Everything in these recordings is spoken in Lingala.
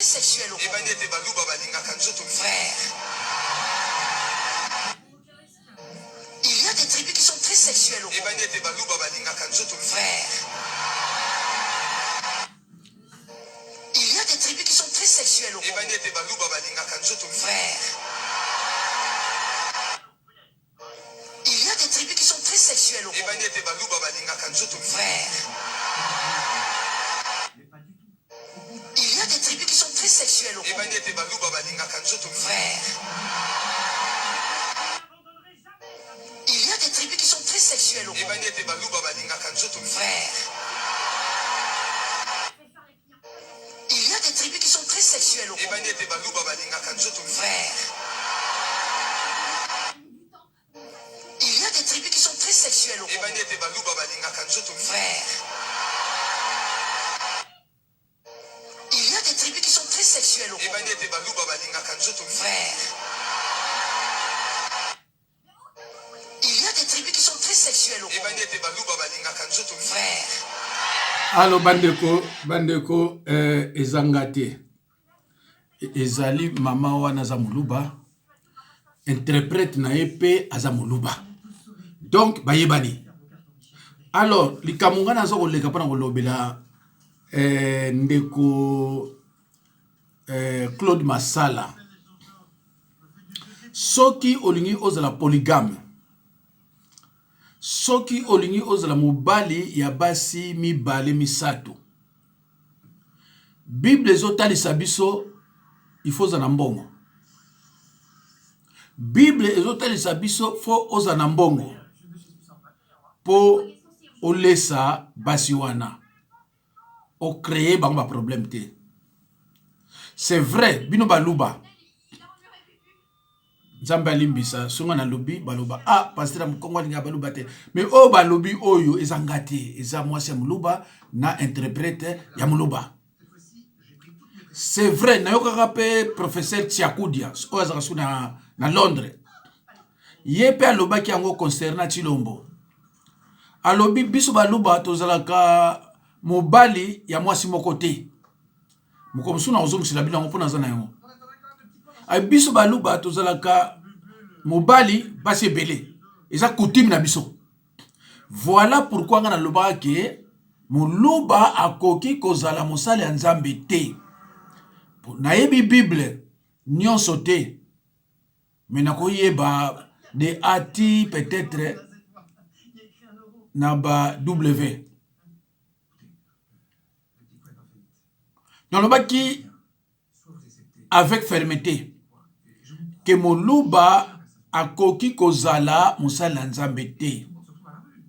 sexuel au frère. Il y a des tribus qui sont très sexuelles au frère. Il y a des tribus qui sont très sexuelles au frère. Il y a des tribus qui sont très sexuelles au frère. Il y a des tribus qui sont très sexuelles au frère. Il y a des tribus qui sont très sexuelles au frère. Il y a des tribus qui sont très sexuelles au frère. Il y a des tribus qui sont très sexuelles au frère. Il y a des tribus qui sont très sexuelles au frère. Il y a des tribus qui sont très sexuelles au frère. Allo bandeko ezangate ezali mama wana za muluba interprète na epe azamuluba donc bayebani. Alors likamunga nazo koleka pana kolobela ndeko Claude Masala soki olingi ozala polygame, soki olingi ozala mobali ya basi mibale misato, Bible ezotalisa biso il faut za na mbongo. Bible ezotalisa biso fo oza na mbongo po olesa basi wana o créer bango ba problème te. C'est vrai bino baluba Nzambe alimbisa songa na lobi baloba pasteur mkongo linga baluba te, mais o balobi oyo ezangate eza mwasi ya muluba na interprète ya muluba. C'est vrai na yoka pe professeur Tiakudia o azaka na Londres yepe aloba ki yango concernant Chilombo alobi biso baluba tozalaka mobali ya mwasi moko te mokomsuna ozomusila bilango mpona za na yango. Biso baluba tozalaka mobali basi ebele eza coutume na biso. Voilà pourquoi nga na loba ke muluba akoki kozala mosali ya Nzambe te. Na yebi Bible nyonso te, mais nakoyeba de ati peut-être na ba W. Dans le bas qui avec fermeté que moluba akoki kozala musala Nzambe te.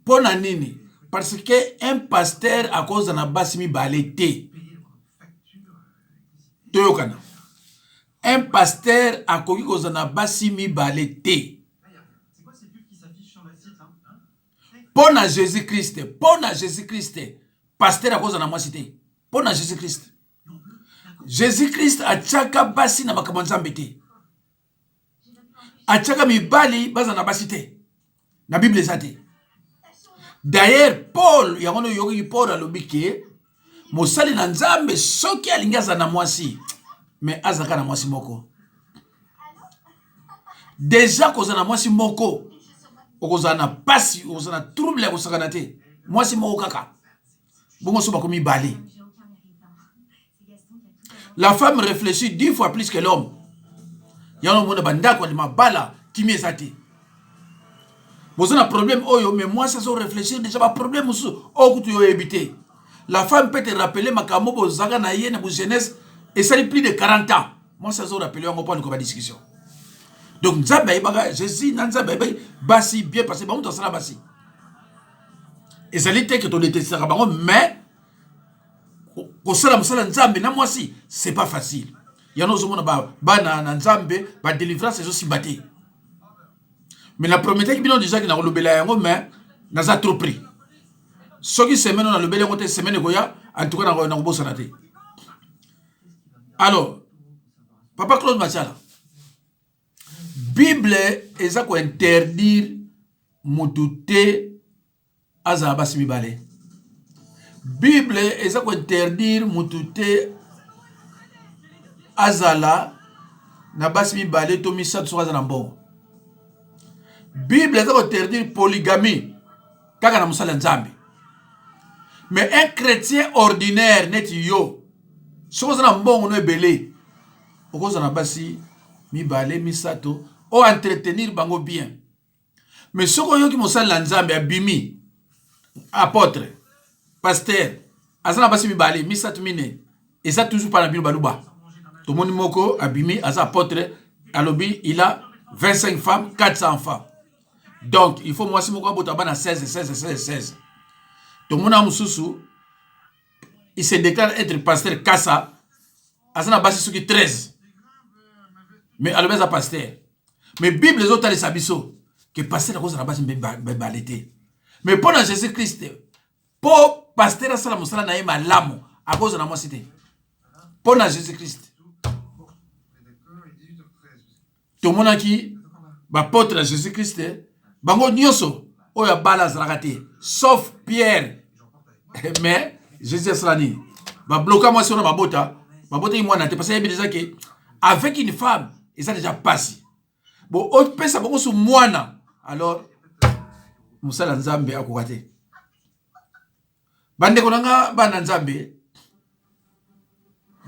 Pona nini? Parce que un pasteur a cause na basi mibale te. Toyokana. Un pasteur akoki kozala na basi mibale te. Pona Jésus-Christ, pasteur a cause na mwasi te. Pona Jésus-Christ. Jésus-Christ a tchaka basi na makambo Nzambe te. A tchaka mibali baza na basi te. Na Bible ezate. D'ailleurs Paul yangono yoki Paul alobi ke mosali na Nzambe soki alingi aza na mwasi mais azaka na mwasi moko. Déjà koza na mwasi moko okoza na pasi okoza na trouble ya kosakana te. Mwasi moko kaka. Bongo so bakomi bali. La femme réfléchit 10 fois plus que l'homme. Yano mona bandako de mabala kimi ezati. Bozana problème oyo mais moi ça so réfléchir déjà pas problème sou okutu yo éviter. La femme peut te rappeler makamo bozanga na yene bo jeunesse et ça plus de 40 ans. Moi ça so rappeler on pas ko ba discussion. Donc Nzambe baga Jésus Nzambe basi bien passé ba on sala basi. Et ça l'était que ton était sera bango mais kosala musala Nzambe na mwasi c'est pas facile. Yano zomona ba na Nzambe ba délivrance ezo simbate. Mais la promesse qui bino déjà que na lobela yango mais naza trop pris. Soki semaine on a lobela yango te semaine goya en tout cas na bossa na te. Alors Papa Claude Masala Bible eza ko interdire mututé azaba basi mibale. Bible eza ko interdire mututé azala na basi mibale to misato so aza na mbongo. Bible eza interdire polygamie kaka na mosala nzambe. Mais un chrétien ordinaire neti yo soko aza na mbongo no ebele okoza na basi mibale misato o entretenir bango bien. Mais soko yoki mosala nzambe abimi apôtre pasteur aza na basi mibale misato mine eza toujours pas na bino baluba. Tomoni moko abimi aza apôtre alobi il a 25 femmes 400 enfants. Donc il faut moi si moko abota bana 16. Tomona mususu il se déclare être pasteur kasa aza na basi suki 13. Mais alobi aza pasteur. Mais Bible les autres les sabiso que pasteur à cause de la base balete. Mais pour Jésus-Christ pour pasteur asala musala na ye malamu à cause de la moi cité. Pour Jésus-Christ. Tout le monde qui apôtre à Jésus-Christ bango nyoso oya bala zrakate sauf Pierre. Mais Jésus salani ba bloquer moi sur ma bota yi moi na te parce que déjà que avec une femme et ça déjà passé. Bon autre pesa beaucoup sur moana alors musala nzambe akokate. Bande konanga bana nzambe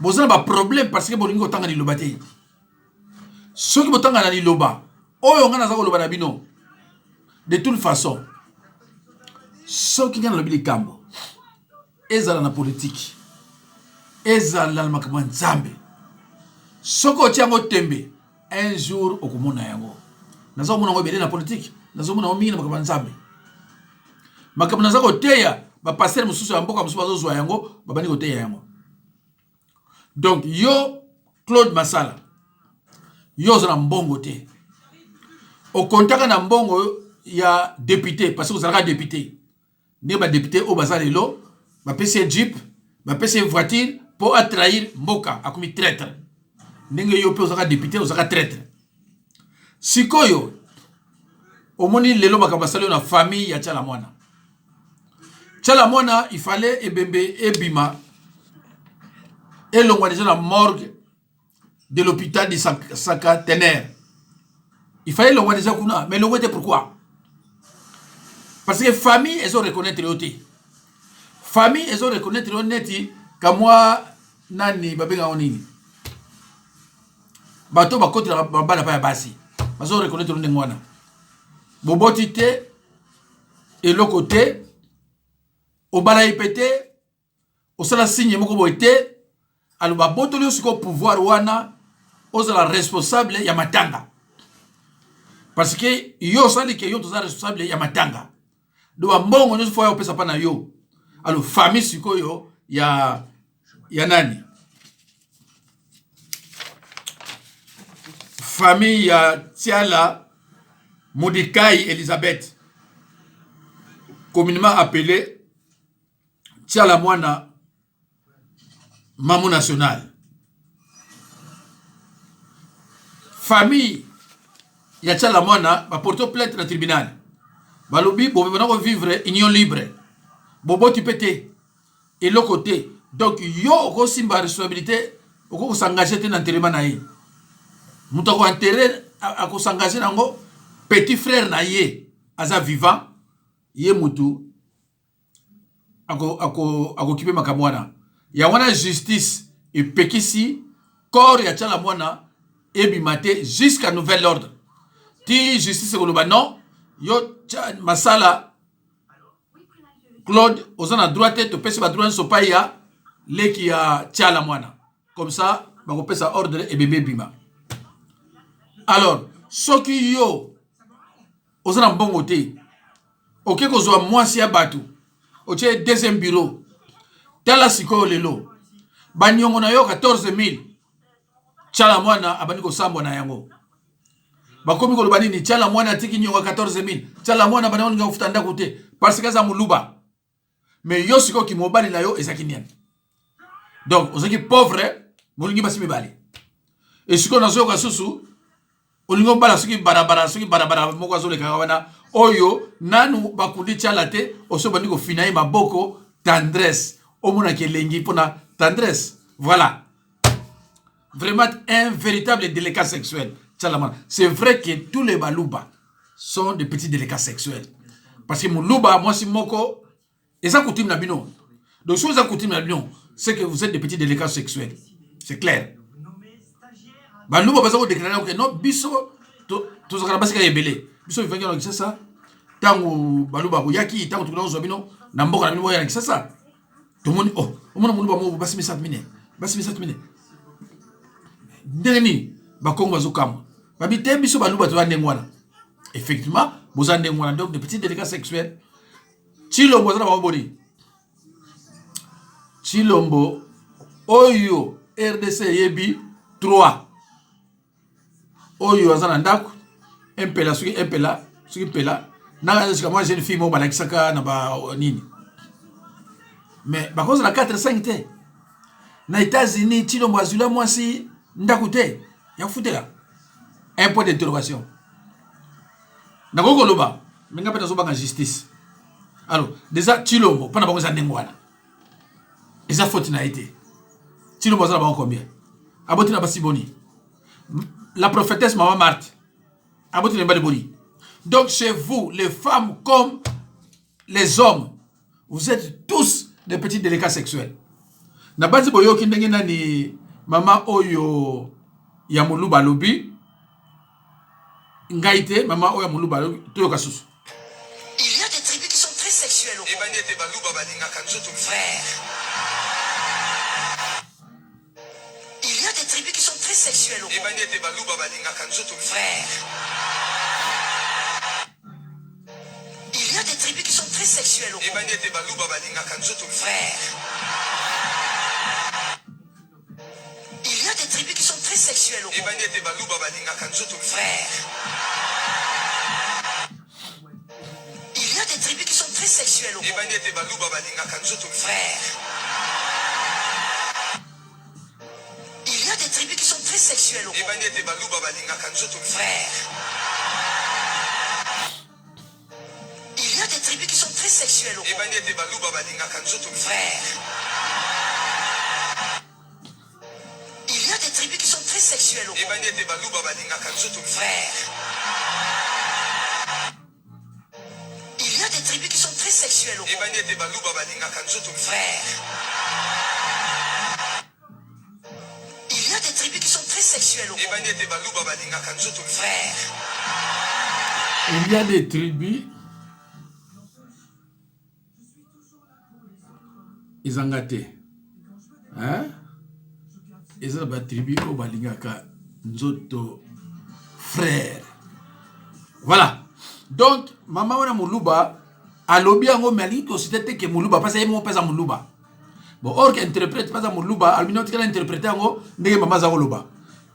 bozana ba problème parce que bolingo tanga ni lobate. Ceux qui botanga na liloba oyo ngana za koloba na bino de toute façon ceux qui ngana lobi likambo ezala na politique ezala na makambo nzambe soko tiango tembe un jour okomona yango nazo mona ngo bele na politique nazo mona mingi na makambo nzambe makambo nazo koteya ba pasteur mususu ya mboka mususu bazozwa yango babani koteya yango. Donc yo Claude Masala yo zana mbongo te o kontaka na mbongo ya député parce que vous allez député ne ba député au bazalelo ba PC jeep ba PC voiture pour attraire mboka akomi traître ndenge yo pe ozaka député ozaka traître sikoyo omoni lelo bakabasalo na famille ya Tchala Mwana il fallait ebembe ebima elongwa déjà la morgue de l'hôpital de Saka Tener. Il fallait le voir déjà kuna, mais le voir pourquoi? Parce que famille elles ont reconnaître l'autre. Famille elles ont reconnaître l'autre comme moi nani babenga onini. Bato bakoti la bala pa basi. Elles ont reconnaître l'autre ngwana. Boboti te et le côté au bala ipete au sala signe moko boite alors baboto le siko pouvoir wana ozala responsable ya matanga parce que yo sali que yo toza responsable ya matanga do mbongo nyo fo yo pesa pa na yo alors famille siko yo ya nani famille ya Tchala Modikai Elisabeth communément appelée Tchala Mwana Maman national. Famille ya Tchala Mwana va porter plainte dans le tribunal. Balobi bo venons vivre union libre. Bobo tu pété et l'autre côté. Donc yo ko simba responsabilité ko s'engager dans l'enterrement na ye. Muto ko enterrer a ko s'engager nango petit frère na ye aza vivant ye mutu ako kipe makamwana. Ya wana justice et pekisi corps ya Tchala Mwana ebimate jusqu'à nouvel ordre. Ti justice koloba non yo masala Claude ozana droite to pesa ba droite so pa ya leki ya Tchala Mwana. Comme ça ba ko pesa ordre et bébé bima. Alors soki yo ozana mbongo te OK ko zo mwasi ya batu oche deuxième bureau tala siko lelo banyongo na yo 14,000 Tchala Mwana abani ko sambo na yango bakomi ko lobani ni Tchala Mwana tiki nyongo 14,000 Tchala Mwana bana on nga ufutanda kote parce que za muluba mais yo siko ki mobali na yo ezaki nien donc ozaki pauvre molingi basimi bali et siko na zo ka susu olingo bala soki barabara moko azole kawana oyo nanu bakundi Tchala te oso bandi ko finaye maboko tendresse. Au monde qui est lengi pour la tendresse. Voilà. vraiment un véritable délicat sexuel. C'est vrai que tous les baluba sont des petits délicats sexuels. Parce que Muluba, moi, si moko, et ça coutume la bino. Donc, si vous avez coutume la bino, c'est que vous êtes des petits délicats sexuels. C'est clair. Baluba, parce que vous déclarez que non, biso, tout ce qu'on a passé, c'est belé. Biso, il faut dire que c'est ça. Tango, baluba, yaki, tango, tout le monde, bino, namboka, la bino, c'est ça. Tout le monde, oh, au moins, Muluba, basi, mais ça te mine. Basi, mais ça te mine. Ndeni, bakongo, bazokam. Babite, biso, baluba, tu vas n'engwana. Effectivement, vous en avez donc des petits délicats sexuels. Chilombo, ça va boni. Chilombo, Oyo, RDC, Yebi, 3. Oyo, Azanandak, Impela, Suki Pela. Moi, j'ai une fille, moi, Balakisaka, Naba, Nini. Mais, par contre, la 4-5, dans les États-Unis, Chilombo, Azula, moi, si, Ndakute, y'a fouté là. Un point d'interrogation. Nakoko loba, menga peta soba en justice. Alors, déjà Chilombo, pas n'abongo za nengwana. Eza faute na été. Chilombo za n'abongo combien? Aboti na basi boni. La prophétesse Maman Marthe. Aboti na bali boni. Donc chez vous, les femmes comme les hommes, vous êtes tous des petits délicats sexuels. Na basi boyo ki ndenge nani mama oyo ya Muluba lobi. Ngaïté, maman oya Muluba toyoka susu. Il y a des tribus qui sont très sexuelles au Congo. Frère. Il y a des tribus qui sont très sexuelles au Congo. Frère. Il y a des tribus qui sont très sexuelles au Congo. Frère. Il y a des tribus qui sont très sexuelles au Congo. Frère. Il y a des tribus qui sont très sexuelles au Congo. Frère. Il y a des tribus qui sont très sexuelles au Congo. Frère. Il y a des tribus qui sont très sexuelles au Congo. Frère. Il y a des tribus qui sont très sexuelles au Congo. Frère. Il y a des tribus qui sont très sexuelles au Congo. Frère. Il y a des tribus qui sont très sexuelles au Congo. Frère. Il y a des tribus. Ils ont gâté. Hein? Ils ont des tribus au Balingaka. Nzoto frère. Voilà. Donc, maman wana Muluba, a lobby en Mali, que c'était que Muluba, parce que moi, pas à Muluba. Bon, or qu'interprète pas à Muluba, Albino qui a interprété en haut, n'est maman Zagoloba.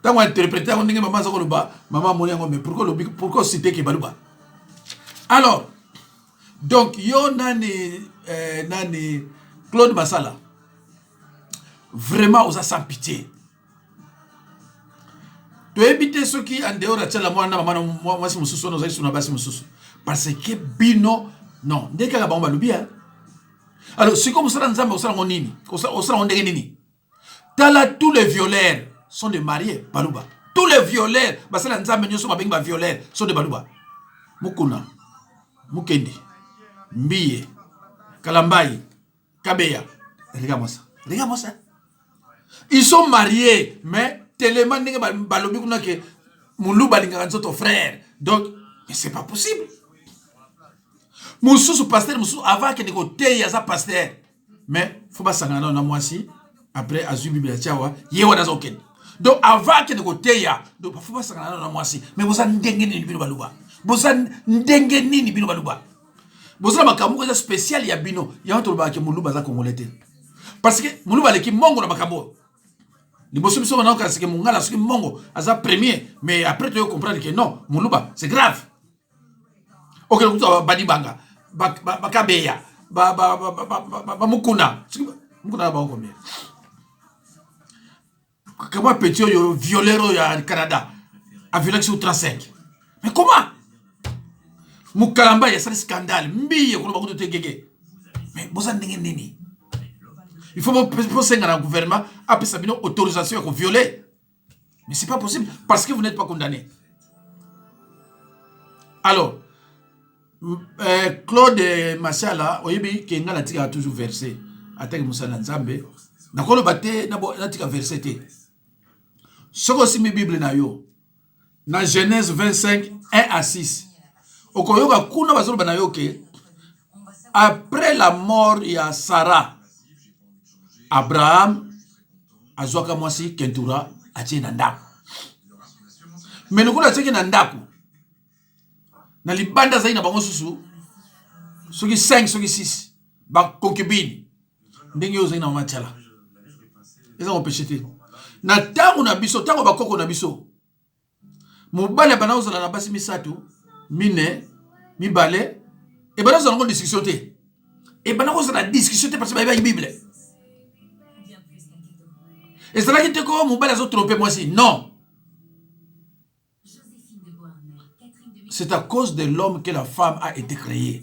Tant qu'on interprète en haut, n'est maman Zagoloba, maman Moniango, mais pourquoi citer que Baluba? Alors, donc, yo nani Claude Massala, vraiment, on a sans pitié. Tu éviter ceux qui en dehors de la moi si mususu nous sur la base mususu parce que bino non dès que la bombe le bien alors c'est comme ça nzamba osala nini osala ndenge nini tala tous les violeurs sont des mariés baluba tous les violeurs basala nzamba nyoso mabengi ba violeurs sont des baluba mukuna mukendi mbiye kalambai kabeya regarde-moi ça ils sont mariés mais tellement n'est pas balobi kuna que Muluba lingaka nzoto frère donc mais c'est pas possible mususu pasteur mususu avant que négoter ya sa pasteur mais faut pas sangana na mwasi après azu bible tiawa yewa nazo ken donc avant que négoter ya donc faut pas sangana na mwasi mais bosa ndenge ni bino baluba bosa ndenge ni bino baluba bosa makambo ko spécial ya bino ya to ba ke Muluba za congolais parce que Muluba leki mongo na makambo. Les bosses sont maintenant que mon gars, c'est mongo, à premier, mais après tu vas comprendre que non, Muluba, c'est grave. Ok, Badibanga, Bakabeya, Mukuna, Mukuna, combien? Comment petit violeur au Canada, à violence sur 35? Mais comment? Mukalamba, il y a un scandale, mais vous avez nini. Il faut penser à un gouvernement, après ça, une autorisation pour violer. Mais c'est pas possible parce que vous n'êtes pas condamné. Alors, Claude Mashala, oyebi kenga la tika toujours versé. Atake musala nzambe. Nakolo bate na tika verset te. Soko si mi Bible na yo. Na Genèse 25, 1 à 6. Okoyoka kuna bazolo bana yo ke après la mort ya Sarah, Abraham azwaka mwasi Kentura atie na ndako. Mais lokola atie na ndako. Na libanda zaina bango susu soki 5 soki 6 ba concubine ndenge yo zaina matala. Eza mo péché. Na tango na biso tango bakoko na biso. Mobale bana ozala na basi misatu mine mibale et bana ozala ngo discussion te. Et bana ozala discussion te parce que ba Bible. Et c'est là que te ko mobale azo tromper moi si non. C'est à cause de l'homme que la femme a été créée.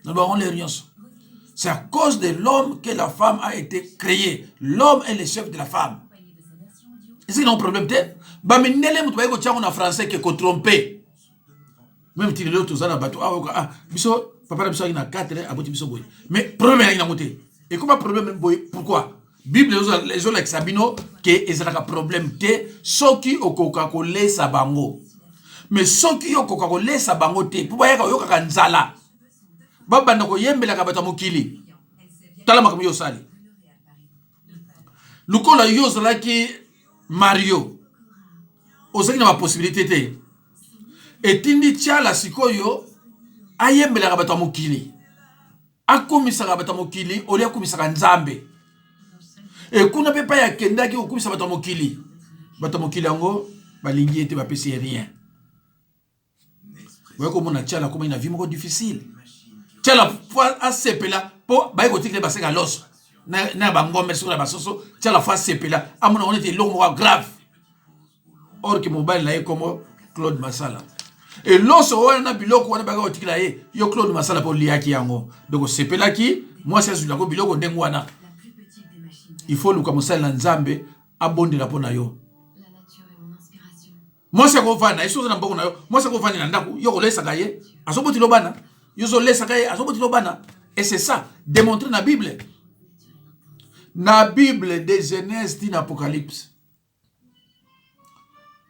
Nous avons les rien. C'est à cause de l'homme que la femme a été créée. L'homme est le chef de la femme. Est-ce qu'il y a un problème? Bah, mais n'elle m'a pas dit en français que qu'on trompé. Même si l'autre tous à la bateau. Ah, biso, papa biso il a 4 à bout biso boy. Mais problème il a monté. Et comment problème boy? Pourquoi? Bible les gens avec Sabino que ils ont un problème te soki au Coca-Cola sabango. Mais soki au Coca-Cola sabango te pour ba yo ka nzala. Baba ndako yembela ka bata mokili. Tala makamyo yo sali. Lukola yo zala ki Mario. Ozaki na possibilité te. Etindi tia la sikoyo ayembela ka bata mokili. Akomisa ka bata mokili oli akomisa ka nzambe. Et kuna pe pa ya kenda ki okomisa bata mokili. Bata mokili yango balingi ete ba pesi rien. Vous voyez comment on a tia la comment il a vie moko difficile. Tia la fois a sepela po ba ko tikle ba seka los. Na bangombe sur la basoso tia la fois sepela amona on était long grave. Or que mobile là est comme Claude Masala. Et l'os on biloko on ba ko tikla ye yo Claude Masala po liaki yango. Donc sepela ki moi c'est sur la ko biloko ndengwana. Il faut nous commencer à nzambe abonde la pona yo. La nature est mon inspiration. Moi c'est ko vana iso na mboko na yo. Moi c'est ko vana na ndaku yo ko lesa kaye. Azoboti lobana. Yo zo lesa kaye azoboti lobana. Et c'est ça démontrer na Bible. Na Bible de Genèse din Apocalypse.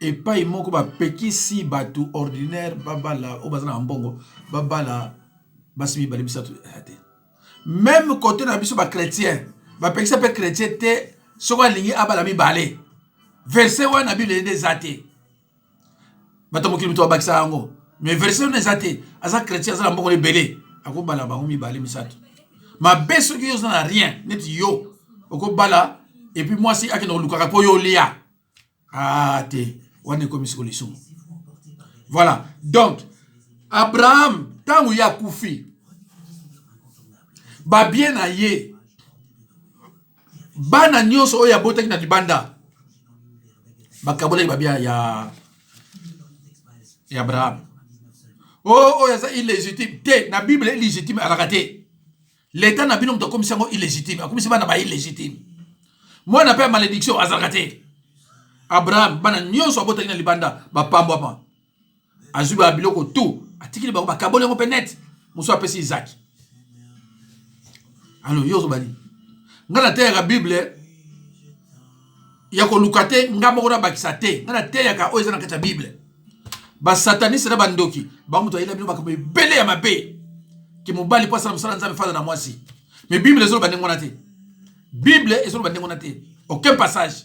Et pas il moko ba pekisi batu ordinaire babala obazana mbongo babala basimi balibisatu ate. Même côté na biso ba chrétien ba pekisa pe chrétien te soko lingi abala mi balé. Verset wa na Bible des athées. Batamu kilito bakisa yango. Mais verset des athées, asa chrétien asa mbongo le belé. Ako bala ba mi balé misatu. Ma beso ki yo na rien, net yo. Oko bala et puis moi si akino lukaka po yo lia. Ah te wane komi solution. Voilà. Donc Abraham tangu ya kufi. Ba bien na ye. Bana nyonso oya botaki na libanda. Bakabole babia ya Abraham. Oh ya ça illégitime. Te na Bible est légitime à la rater. L'état n'a bino comme ça illégitime. Comme si bana ba illégitime. Moi n'a pas malédiction à rater. Abraham bana nyonso abotaki na libanda ba pambo apa. Azuba biloko tout. Atikili ba bakabole ngo penet. Muso apesi Isaac. Alors yo zo bani. Ngana te ya Bible ya ko lukate ngamo na bakisa te ngana te ya ka oza na kata Bible ba sataniste na bandoki ba muto ila bino bakambe bele ya mabe ki mobali po sana musala nzambe fada na mwasi mais Bible ezolo bandengo na te Bible ezolo bandengo na te aucun passage.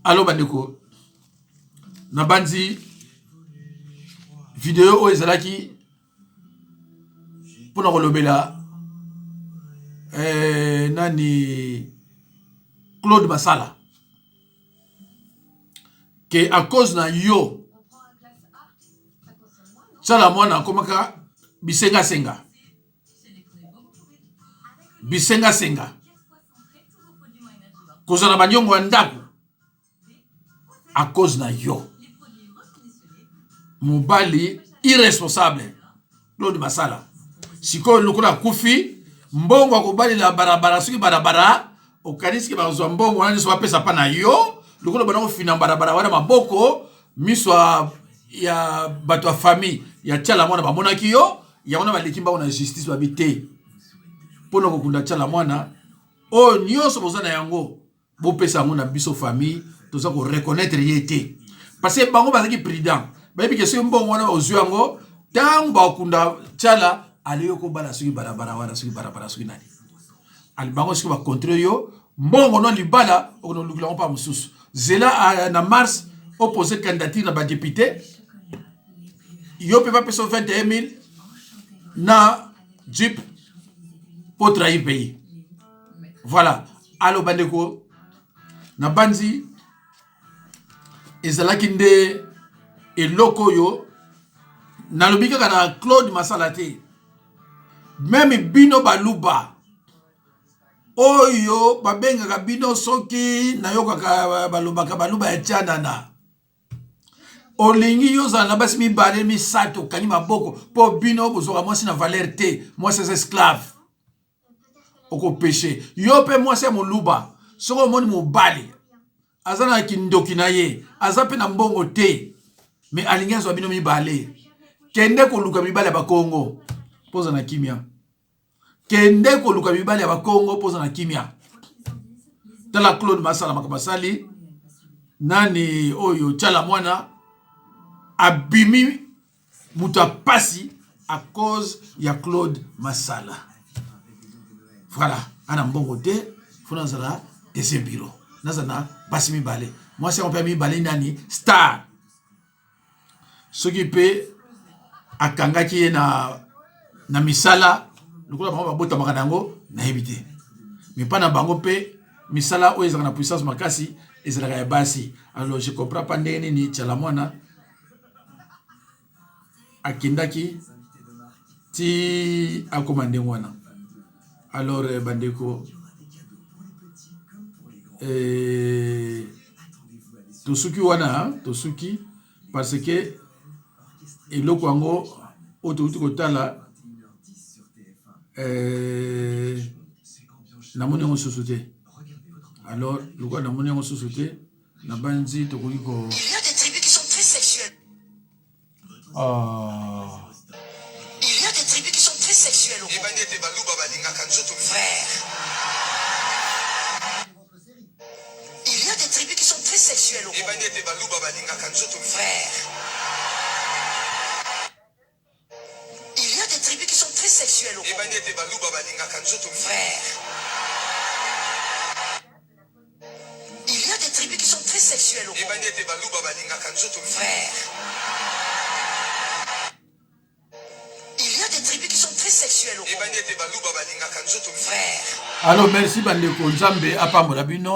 Allo bandeko na banzi vidéo o ezalaki pour nous lobela nani Claude Masala que à cause na yo sala mwana komaka bisenga senga kozana banyongo ndako à cause na yo mobali irresponsable Claude Masala siko lokola kufi mbongo akobali la barabara soki barabara okanisi ke bazwa mbongo wana nyonso bapesa pa na yo lokolo bana kofina barabara wana maboko miso ya bato ya famille ya tiala mwana bamonaki yo yango na baleki mbango na justice babi te mpona kokunda tiala mwana oyo nyonso boza na yango bopesa yango na biso famille toza koreconnaitre ye te parce que bango bazalaki prudent bayebi ke soki mbongo wana ozwi yango ntango bakokunda tiala ale yo kobala soki barabara wana soki barabara soki nani ali bango soki bakontre yo mbongo no libala okonolukila ngo pa mosusu zela na mars opposé candidature na badepute yo mpe bapesa 21 000 na jeep po trahir pays voilà alo bandeko na banzi ezalaki nde eloko oyo nalobi kaka na Claude Masala te meme bino baluba oyo babengaka bino soki nayokaka balobaka baluba ya tianana olingi yozala na basi mibale misato okangi maboko mpo bino bozwaka mwasi na valeur te mwasi eza esclave okopeshe yo mpe mwasi ya moluba soki omoni mobali aza na kindoki na ye aza mpe na mbongo te me alingi azwa bino mibale kende koluka mibale ya bakongo poza na kimia kende koluka mibale ya bakongo poza na kimia tala Claude Masala makabasali nani oyo tiala mwana abimi muta pasi à cause ya Claude Masala voilà ana mbongo te funa zala deuxième bureau nazana basi mibale moi c'est on peut mibale nani star soki pe akangaki ye na misala lokola bango babota makana yango nayebi te mais pas na bango pe misala oyo ezalaka na puissance makasi ezalaka ya basi alors je comprends pas ndenge nini tiala mwana akendaki ti akoma ndenge wana alors bandeko tosuki wana tosuki parce que eloko yango oyo tokuti kotala namoni yango susu te alors lokola namoni yango susu te na banzi tokoki ko Il y a des tribus qui sont très sexuelles. Il y a des tribus qui sont très sexuelles au Congo. Frère. Il y a des tribus qui sont très sexuelles au Congo. Frère. Il y a des tribus qui sont très sexuelles au Congo. Frère. Il y a des tribus qui sont très sexuelles au Congo. Frère. Il y a des tribus qui sont très sexuelles au Congo. Frère. alors merci bandeko nzambe apambola bino